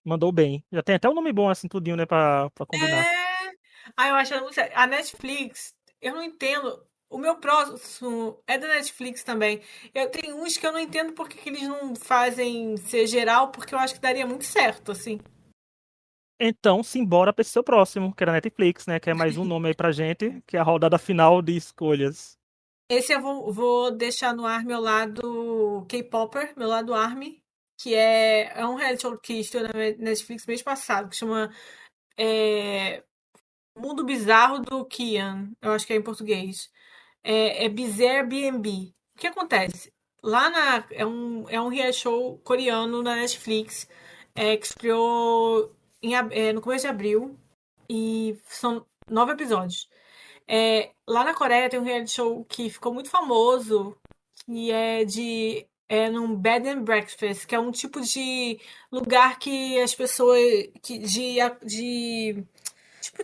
Mandou bem. Já tem até um nome bom assim, tudinho, né, pra combinar. É. Eu acho muito sério. A Netflix, eu não entendo. O meu próximo é da Netflix também. Eu tenho uns que eu não entendo porque que eles não fazem ser geral, porque eu acho que daria muito certo, assim. Então, simbora pra esse seu próximo, que era Netflix, né? Que é mais um nome aí pra gente, que é a rodada final de escolhas. Esse eu vou deixar no ar meu lado K-Popper, meu lado ARMY, que é um reality show que estreou na Netflix mês passado, que chama é, Mundo Bizarro do Kian, eu acho que é em português. É Bizarre B&B. O que acontece? É um reality show coreano na Netflix, que estreou no começo de abril, e são 9 episódios. Lá na Coreia tem um reality show que ficou muito famoso, que é num bed and breakfast, que é um tipo de lugar que as pessoas que de tipo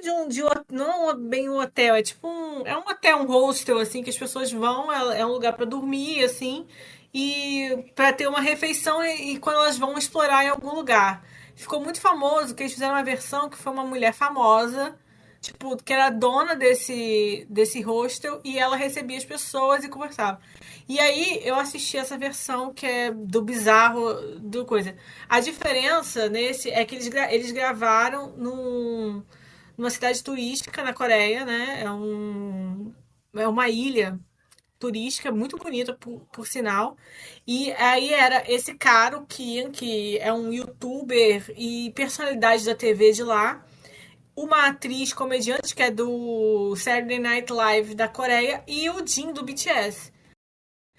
não bem um hotel, é um hotel, um hostel assim que as pessoas vão, é um lugar para dormir assim e para ter uma refeição e quando elas vão explorar em algum lugar. Ficou muito famoso que eles fizeram uma versão que foi uma mulher famosa, tipo, que era dona desse hostel e ela recebia as pessoas e conversava. E aí eu assisti essa versão que é do bizarro do coisa. A diferença nesse é que eles gravaram numa cidade turística na Coreia, né? É uma ilha turística muito bonita, por sinal. E aí era esse cara, o Kian, que é um youtuber e personalidade da TV de lá, uma atriz comediante que é do Saturday Night Live da Coreia e o Jin do BTS,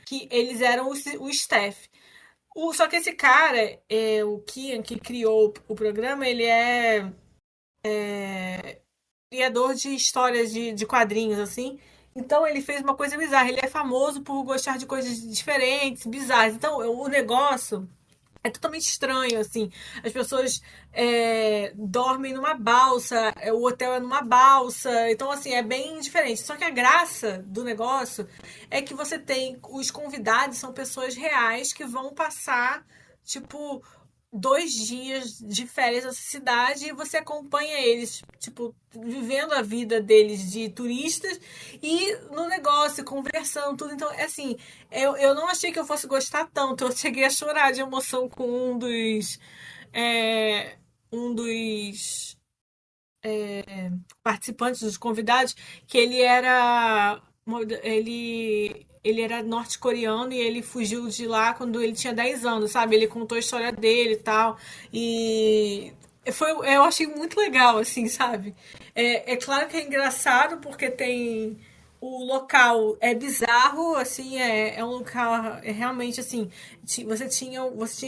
que eles eram o staff. Só que esse cara, o Kian, que criou o programa, ele é criador de histórias de quadrinhos, assim. Então ele fez uma coisa bizarra. Ele é famoso por gostar de coisas diferentes, bizarras. Então o negócio é totalmente estranho, assim. As pessoas dormem numa balsa, o hotel é numa balsa. Então, assim, é bem diferente. Só que a graça do negócio é que os convidados são pessoas reais que vão passar, tipo, 2 dias de férias nessa cidade e você acompanha eles, tipo, vivendo a vida deles de turistas e no negócio, conversando, tudo. Então, é assim, eu não achei que eu fosse gostar tanto. Eu cheguei a chorar de emoção com é, um dos participantes, dos convidados, que ele era norte-coreano e ele fugiu de lá quando ele tinha 10 anos, sabe? Ele contou a história dele e tal. E eu achei muito legal, assim, sabe? É claro que é engraçado porque tem. O local é bizarro, assim, é um local realmente assim. Você tinha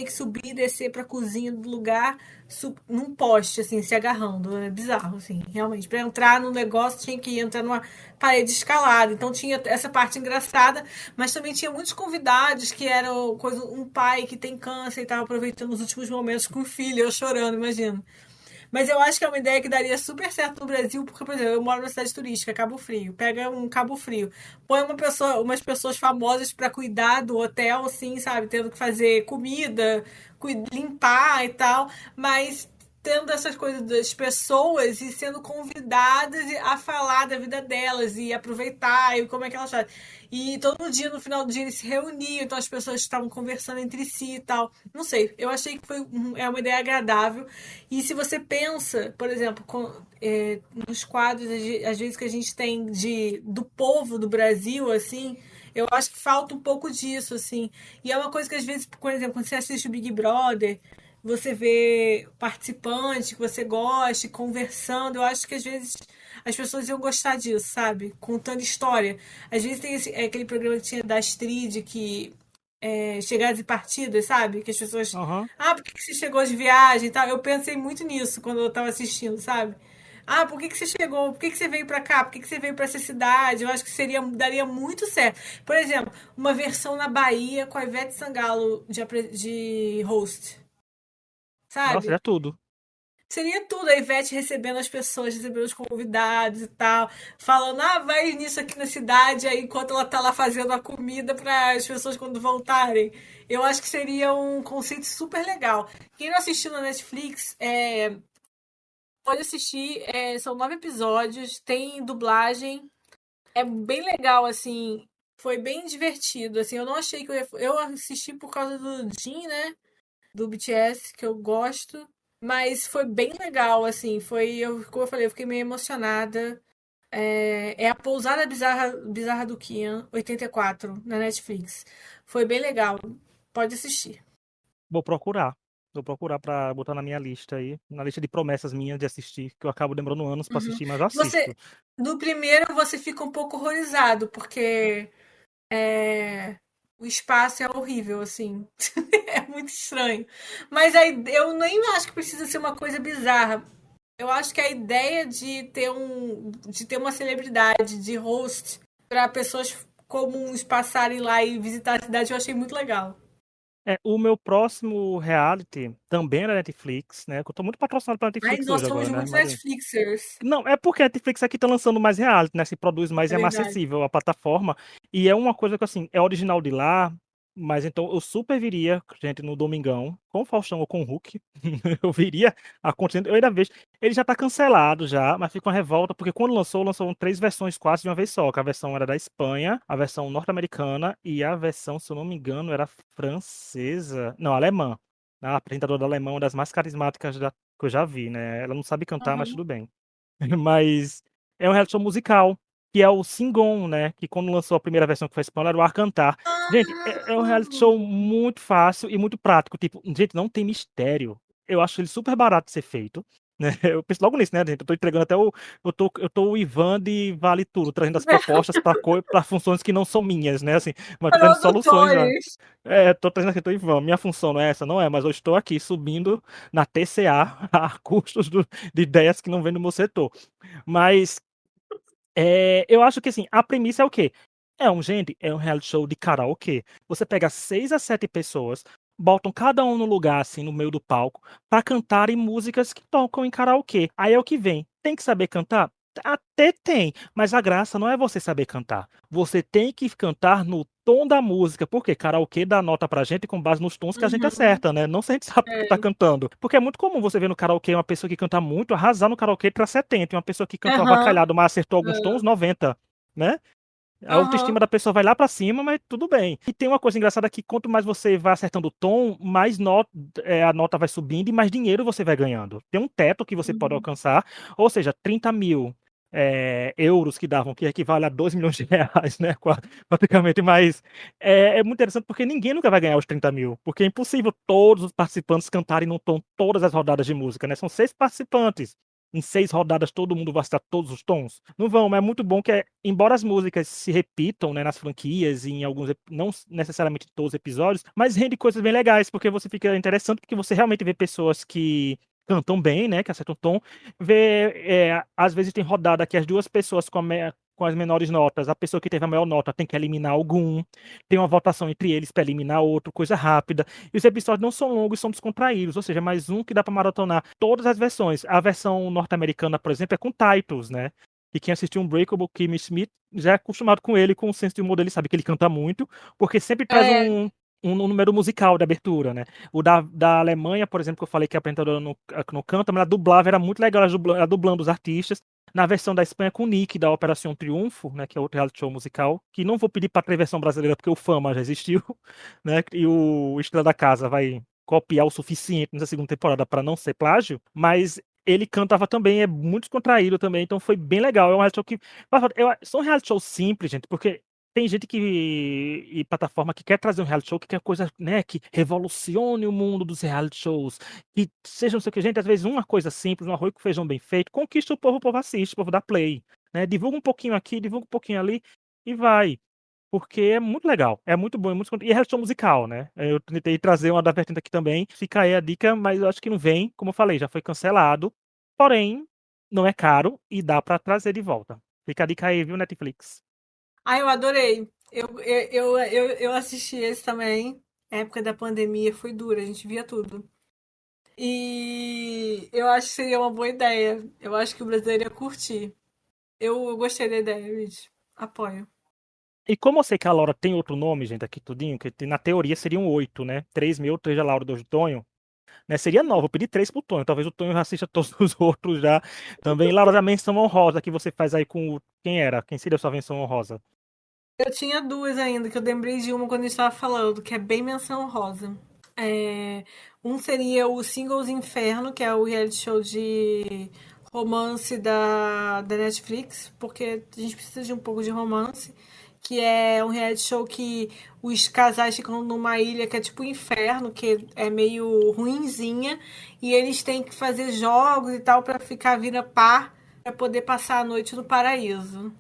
que subir e descer pra cozinha do lugar num poste, assim, se agarrando. É bizarro, assim, realmente. Pra entrar no negócio tinha que entrar numa parede escalada. Então tinha essa parte engraçada, mas também tinha muitos convidados que eram um pai que tem câncer e estava aproveitando os últimos momentos com o filho, eu chorando, imagino. Mas eu acho que é uma ideia que daria super certo no Brasil, porque, por exemplo, eu moro numa cidade turística, Cabo Frio. Pega um Cabo Frio, põe umas pessoas famosas para cuidar do hotel, assim, sabe? Tendo que fazer comida, limpar e tal, mas tendo essas coisas das pessoas e sendo convidadas a falar da vida delas e aproveitar e como é que elas fazem. E todo dia, no final do dia, eles se reuniam, então as pessoas estavam conversando entre si e tal. Não sei, eu achei que é uma ideia agradável. E se você pensa, por exemplo, nos quadros, às vezes, que a gente tem do povo do Brasil, assim, eu acho que falta um pouco disso, assim. E é uma coisa que, às vezes, por exemplo, quando você assiste o Big Brother, você vê participante que você gosta, conversando, eu acho que, às vezes, as pessoas iam gostar disso, sabe? Contando história. Às vezes tem aquele programa que tinha da Astrid, que chegadas e partidas, sabe? Que as pessoas. Aham. Ah, por que que você chegou de viagem e tal? Eu pensei muito nisso quando eu tava assistindo, sabe? Ah, por que que você chegou? Por que que você veio pra cá? Por que que você veio pra essa cidade? Eu acho que daria muito certo. Por exemplo, uma versão na Bahia com a Ivete Sangalo de host, Nossa, já sabe? tudo. Seria tudo, a Ivete recebendo as pessoas, recebendo os convidados e tal, falando, vai nisso aqui na cidade, aí enquanto ela tá lá fazendo a comida para as pessoas quando voltarem. Eu acho que seria um conceito super legal. Quem não assistiu na Netflix, pode assistir, são 9 episódios, tem dublagem, é bem legal, assim, foi bem divertido, assim, eu não achei que eu assisti por causa do Jin, né? Do BTS, que eu gosto. Mas foi bem legal, assim. Como eu falei, eu fiquei meio emocionada. É a Pousada Bizarra do Kian, 84, na Netflix. Foi bem legal. Pode assistir. Vou procurar. Vou procurar pra botar na minha lista aí. Na lista de promessas minhas de assistir, que eu acabo demorando anos pra Uhum. assistir, mas eu Você, assisto. no primeiro você fica um pouco horrorizado, porque é, o espaço é horrível, assim. É muito estranho. Mas aí eu nem acho que precisa ser uma coisa bizarra. Eu acho que a ideia de ter uma celebridade de host para pessoas comuns passarem lá e visitar a cidade, eu achei muito legal. O meu próximo reality também é da Netflix, né? Que eu tô muito patrocinado pela Ai, Netflix nós hoje somos agora, né? muito Mas, Netflixers. não, é porque a Netflix aqui tá lançando mais reality, né? Se produz mais É e é mais verdade. acessível a plataforma. E é uma coisa que, assim, é original de lá, mas então eu super viria, gente, no Domingão, com o Faustão ou com o Hulk. Eu viria acontecendo. Eu ainda vejo. Ele já tá cancelado já, mas fica uma revolta, porque quando lançou 3 versões quase de uma vez só. Que a versão era da Espanha, a versão norte-americana e a versão, se eu não me engano, era francesa. Não, alemã. A apresentadora alemã, uma das mais carismáticas que eu já vi, né? Ela não sabe cantar, mas Uhum. tudo bem. Mas é um reality show musical, que é o Singon, né? Que quando lançou a primeira versão que foi espanhola era o Ar Cantar. Gente, é um reality show muito fácil e muito prático. Tipo, gente, não tem mistério. Eu acho ele super barato de ser feito. Né? Eu penso logo nisso, né, gente? Eu tô entregando até o. Eu tô o Ivan de Vale Tudo, trazendo as propostas para funções que não são minhas, né? Assim, mas tô trazendo soluções já. Produtores. Tô trazendo aqui, tô Ivan. Minha função não é essa, não é, mas eu estou aqui subindo na TCA a custos de ideias que não vêm do meu setor. Mas eu acho que assim, a premissa é o quê? É um reality show de karaokê. Você pega 6 a 7 pessoas, botam cada um no lugar, assim, no meio do palco, pra cantarem músicas que tocam em karaokê. Aí é o que vem. Tem que saber cantar? Até tem, mas a graça não é você saber cantar. Você tem que cantar no tom da música. Porque karaokê dá nota pra gente com base nos tons que a gente Uhum. acerta, né? Não se a gente sabe o que tá É. cantando. Porque é muito comum você ver no karaokê uma pessoa que canta muito, arrasar no karaokê pra 70, e uma pessoa que cantou Aham. avacalhado, mas acertou alguns tons, É. 90, né? A autoestima Aham. da pessoa vai lá pra cima, mas tudo bem. E tem uma coisa engraçada que quanto mais você vai acertando o tom, mais a nota vai subindo e mais dinheiro você vai ganhando. Tem um teto que você pode Uhum. alcançar, ou seja, 30 mil euros que davam, que equivale a 2 milhões de reais, né? Praticamente, mas é muito interessante porque ninguém nunca vai ganhar os 30 mil, porque é impossível todos os participantes cantarem num tom todas as rodadas de música, né? São 6 participantes. Em 6 rodadas todo mundo vai acertar todos os tons? Não vão, mas é muito bom que, embora as músicas se repitam, né, nas franquias e em alguns, não necessariamente em todos os episódios, mas rende coisas bem legais, porque você fica interessante, porque você realmente vê pessoas que cantam bem, né, que acertam o tom, vê, às vezes tem rodada que as duas pessoas com as menores notas, a pessoa que teve a maior nota tem que eliminar algum, tem uma votação entre eles para eliminar outro, coisa rápida. E os episódios não são longos, são descontraídos, ou seja, mais um que dá para maratonar todas as versões. A versão norte-americana, por exemplo, é com titles, né? E quem assistiu Unbreakable Kimmy Schmidt já é acostumado com ele, com o senso de humor dele, sabe que ele canta muito, porque sempre traz É, um número musical de abertura, né? O da Alemanha, por exemplo, que eu falei que a apresentadora não canta, mas a dublava era muito legal, ela dublando os artistas. Na versão da Espanha com o Nick, da Operação Triunfo, né, que é outro reality show musical, que não vou pedir para ter versão brasileira, porque o Fama já existiu, né, e o Estrela da Casa vai copiar o suficiente nessa segunda temporada para não ser plágio, mas ele cantava também, é muito descontraído também, então foi bem legal. É um reality show que. São reality shows simples, gente, porque tem gente e plataforma que quer trazer um reality show que quer coisa, né, que revolucione o mundo dos reality shows, que seja não sei o que, gente, às vezes uma coisa simples, um arroz com feijão bem feito, conquista o povo assiste, o povo dá play, né? Divulga um pouquinho aqui, divulga um pouquinho ali e vai. Porque é muito legal, é muito bom, e é reality show musical, né? Eu tentei trazer uma da vertente aqui também, fica aí a dica, mas eu acho que não vem, como eu falei, já foi cancelado, porém, não é caro e dá pra trazer de volta. Fica a dica aí, viu, Netflix? Ah, eu adorei. Eu assisti esse também. Época da pandemia foi dura, a gente via tudo. E eu acho que seria uma boa ideia. Eu acho que o brasileiro ia curtir. Eu gostei da ideia, Luiz. Apoio. E como eu sei que a Laura tem outro nome, gente, aqui tudinho, na teoria seriam 8, né? 3 meu, 3 da Laura, 2 do Tonho, né? Seria 9, eu pedi 3 pro Tonho, talvez o Tonho já assista todos os outros já também. Laura, da menção honrosa que você faz aí com quem era? Quem seria a sua menção honrosa? Eu tinha duas ainda, que eu lembrei de uma quando a gente estava falando, que é bem menção rosa. É, um seria o Singles Inferno, que é o reality show de romance da Netflix, porque a gente precisa de um pouco de romance, que é um reality show que os casais ficam numa ilha que é tipo um inferno, que é meio ruinzinha, e eles têm que fazer jogos e tal para ficar vira par, para poder passar a noite no paraíso.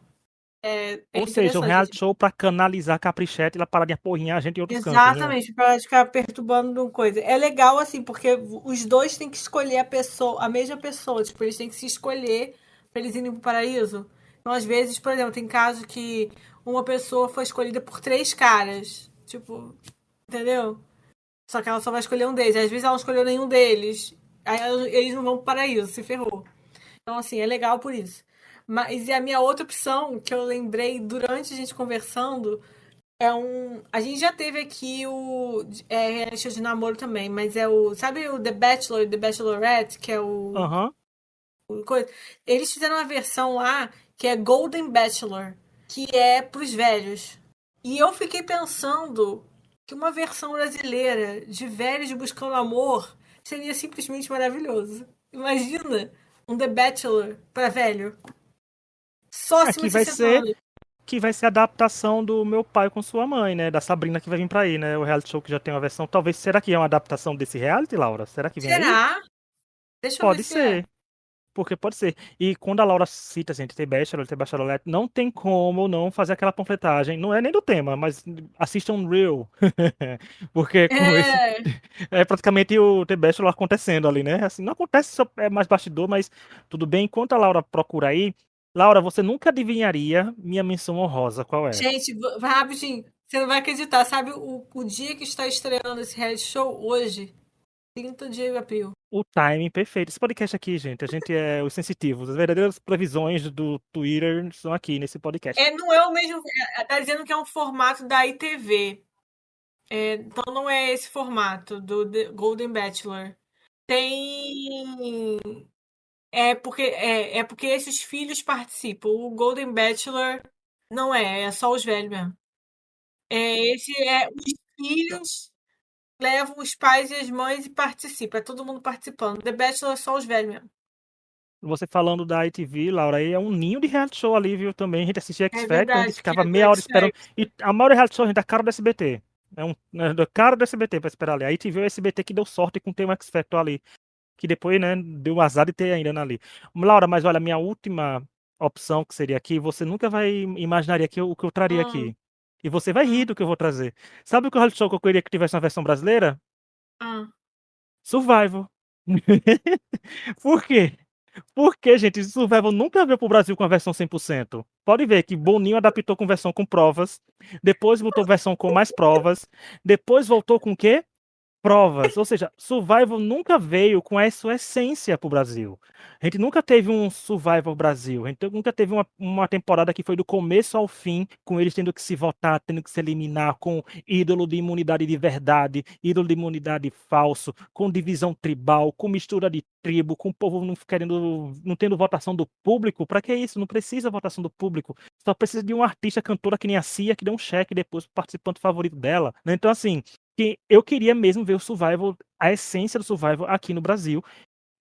É Ou seja, um interessante. reality show pra canalizar a caprichete e ela parar de aporrinhar a gente em outros cantos, né? Exatamente, para ficar perturbando uma coisa. É legal assim, porque os dois têm que escolher a pessoa, a mesma pessoa, tipo, eles têm que se escolher para eles irem pro paraíso. Então, às vezes, por exemplo, tem casos que uma pessoa foi escolhida por três caras, tipo, entendeu? Só que ela só vai escolher um deles. Às vezes ela não escolheu nenhum deles. Aí eles não vão pro paraíso, se ferrou. Então, assim, é legal por isso. Mas e a minha outra opção, que eu lembrei durante a gente conversando, é um. A gente já teve aqui o reality show de namoro também, mas é o. Sabe o The Bachelor e The Bachelorette, que é Aham. coisa? Eles fizeram uma versão lá que é Golden Bachelor, que é pros velhos. E eu fiquei pensando que uma versão brasileira de velhos buscando amor seria simplesmente maravilhoso. Imagina um The Bachelor pra velho. Só acima Aqui de 60 anos. vai ser a adaptação do Meu Pai com Sua Mãe, né? Da Sabrina que vai vir pra aí, né? O reality show que já tem uma versão. Talvez, será que é uma adaptação desse reality, Laura? Será que vem aí? Será? Deixa eu ver Pode se é. ser. Porque pode ser. E quando a Laura cita, gente, tem Bachelor, tem Bachelorette, não tem como não fazer aquela panfletagem. Não é nem do tema, mas assistam Real. Porque com esse É. é praticamente o The Bachelor acontecendo ali, né? Assim, não acontece, só é mais bastidor, mas tudo bem. Enquanto a Laura procura aí, Laura, você nunca adivinharia minha menção honrosa, qual é? Gente, vai rapidinho. Você não vai acreditar. Sabe o dia que está estreando esse reality show? Hoje. 30 de abril. O timing perfeito. Esse podcast aqui, gente, a gente é os sensitivos. As verdadeiras previsões do Twitter são aqui nesse podcast. Não é o mesmo. Tá dizendo que é um formato da ITV. Então não é esse formato do The Golden Bachelor. Tem. É porque esses filhos participam. O Golden Bachelor não é só os velhos mesmo. Os filhos levam os pais e as mães e participam. É todo mundo participando. The Bachelor é só os velhos mesmo. Você falando da ITV, Laura, aí é um ninho de reality show ali, viu? Também a gente assistia X É Factor, a gente verdade, que ficava é do meia hora X esperando. Factor. E a maioria do reality show, a gente é cara do SBT. Da cara do SBT pra esperar ali. A ITV é o SBT que deu sorte com ter um X Factor ali. Que depois, né, deu azar de ter ainda ali. Laura, mas olha, minha última opção que seria aqui, você nunca vai imaginaria o que eu traria Hum, aqui. E você vai rir hum, do que eu vou trazer. Sabe o que o reality show que eu queria que tivesse uma versão brasileira? hum. Survival. Por quê? Porque, gente, Survival nunca veio pro Brasil com a versão 100%. Pode ver que Boninho adaptou com versão com provas, depois botou versão com mais provas, depois voltou com o quê? Provas. Ou seja, Survival nunca veio com a sua essência pro Brasil. A gente nunca teve um Survival Brasil. A gente nunca teve uma temporada que foi do começo ao fim, com eles tendo que se votar, tendo que se eliminar, com ídolo de imunidade de verdade, ídolo de imunidade falso, com divisão tribal, com mistura de tribo, com o povo não querendo, não tendo votação do público. Pra que isso? Não precisa votação do público. Só precisa de um artista cantora que nem a Cia, que dê um cheque depois pro participante favorito dela, né? Então, assim, que eu queria mesmo ver o Survival, a essência do Survival aqui no Brasil.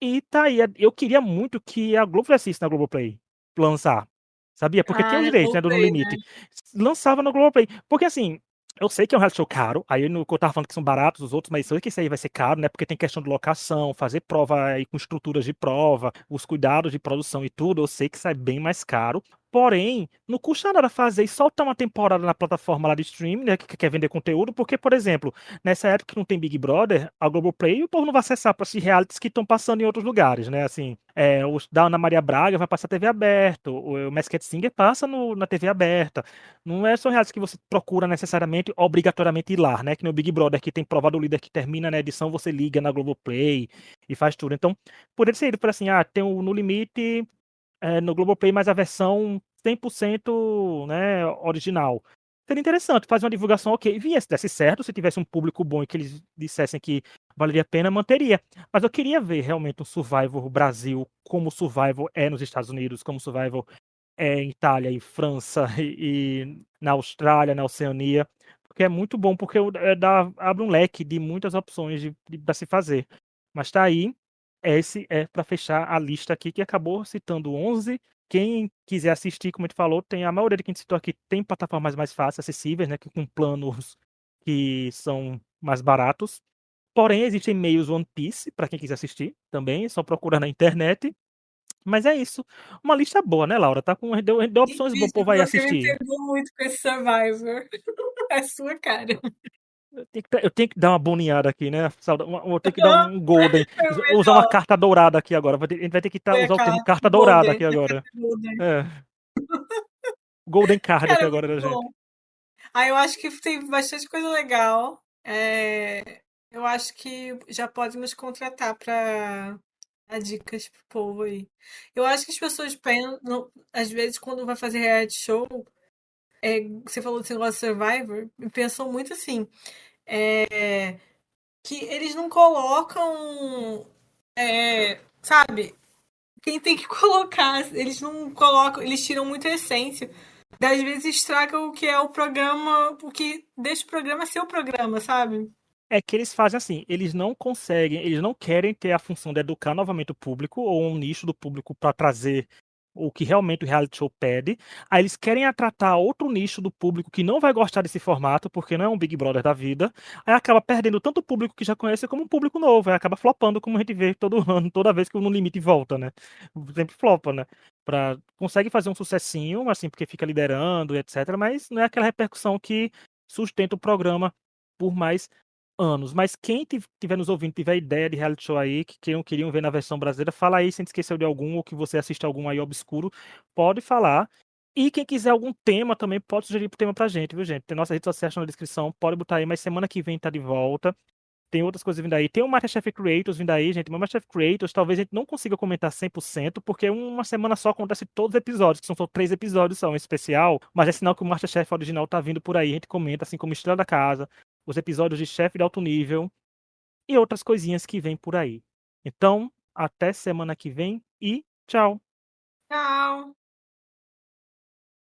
E tá aí, eu queria muito que a Globo fizesse isso na Globoplay, lançar. Sabia? Porque tem Ah, os é direitos, né, do No Coldplay, Limite. né? Lançava na Globoplay. Porque assim, eu sei que é um reality show caro, aí no que eu tava falando que são baratos os outros, mas eu sei que isso aí vai ser caro, né? Porque tem questão de locação, fazer prova aí com estruturas de prova, os cuidados de produção e tudo, eu sei que sai bem mais caro. Porém, não custa nada fazer e soltar uma temporada na plataforma lá de streaming, né, que quer vender conteúdo, porque, por exemplo, nessa época que não tem Big Brother, a Globoplay, o povo não vai acessar para esses realities que estão passando em outros lugares, né? Assim, os da Ana Maria Braga vai passar TV aberta, o Masked Singer passa na TV aberta. Não é só realities que você procura necessariamente, obrigatoriamente ir lá, né? Que no Big Brother, que tem prova do líder que termina na edição, você liga na Globoplay e faz tudo. Então, poderia ser ido por assim, tem o No Limite no Globoplay, mas a versão 100%, né, original. Seria interessante fazer uma divulgação, ok. Se desse certo, se tivesse um público bom e que eles dissessem que valeria a pena, manteria. Mas eu queria ver realmente um Survival Brasil, como o Survival é nos Estados Unidos, como o Survival é em Itália e França e na Austrália, na Oceania, porque é muito bom, porque abre um leque de muitas opções para se fazer. Mas tá aí, esse é para fechar a lista aqui, que acabou citando 11. Quem quiser assistir, como a gente falou, tem a maioria de quem citou aqui tem plataformas mais fáceis, acessíveis, né, que com planos que são mais baratos. Porém, existem meios One Piece para quem quiser assistir também, é só procurar na internet. Mas é isso. Uma lista boa, né, Laura? Tá com deu opções boas pro Difícil, povo aí você me assistir. pegou muito com esse Survivor. É sua cara. Eu tenho que dar uma boneada aqui, né? Vou ter que dar um golden. Foi Usar uma melhor. carta dourada aqui agora. A gente vai ter que Foi usar o termo aquela carta dourada Golden. aqui A agora. cara Golden. É. Golden card aqui Cara, agora muito da gente. bom. Eu acho que tem bastante coisa legal. Eu acho que já pode nos contratar para dar dicas pro povo aí. Eu acho que as pessoas pensam, às vezes, quando vai fazer reality show, você falou desse negócio de Survivor, pensam muito assim, que eles não colocam, sabe? Quem tem que colocar, eles não colocam, eles tiram muita essência. Às vezes estraga o que é o programa, o que deixa o programa ser o programa, sabe? É que eles fazem assim, eles não conseguem, eles não querem ter a função de educar novamente o público ou um nicho do público para trazer o que realmente o reality show pede. Aí eles querem atratar outro nicho do público que não vai gostar desse formato, porque não é um Big Brother da vida. Aí acaba perdendo tanto o público que já conhece como um público novo. Aí acaba flopando, como a gente vê todo ano, toda vez que o No Limite volta, né? Sempre flopa, né? Consegue fazer um sucessinho, assim, porque fica liderando, etc. Mas não é aquela repercussão que sustenta o programa por mais anos. Mas quem tiver nos ouvindo, tiver ideia de reality show aí, que queriam ver na versão brasileira, fala aí se a gente esqueceu de algum ou que você assiste algum aí obscuro, pode falar. E quem quiser algum tema também pode sugerir pro tema pra gente, viu, gente? Tem nossa rede social na descrição, pode botar aí, mas semana que vem tá de volta. Tem outras coisas vindo aí. Tem o MasterChef Creators vindo aí, gente. Mas o MasterChef Creators talvez a gente não consiga comentar 100%, porque uma semana só acontece todos os episódios, que são só 3 episódios só, um especial. Mas é sinal que o MasterChef original tá vindo por aí. A gente comenta, assim como Estrela da Casa, os episódios de Chefe de Alto Nível e outras coisinhas que vêm por aí. Então, até semana que vem e tchau! Tchau!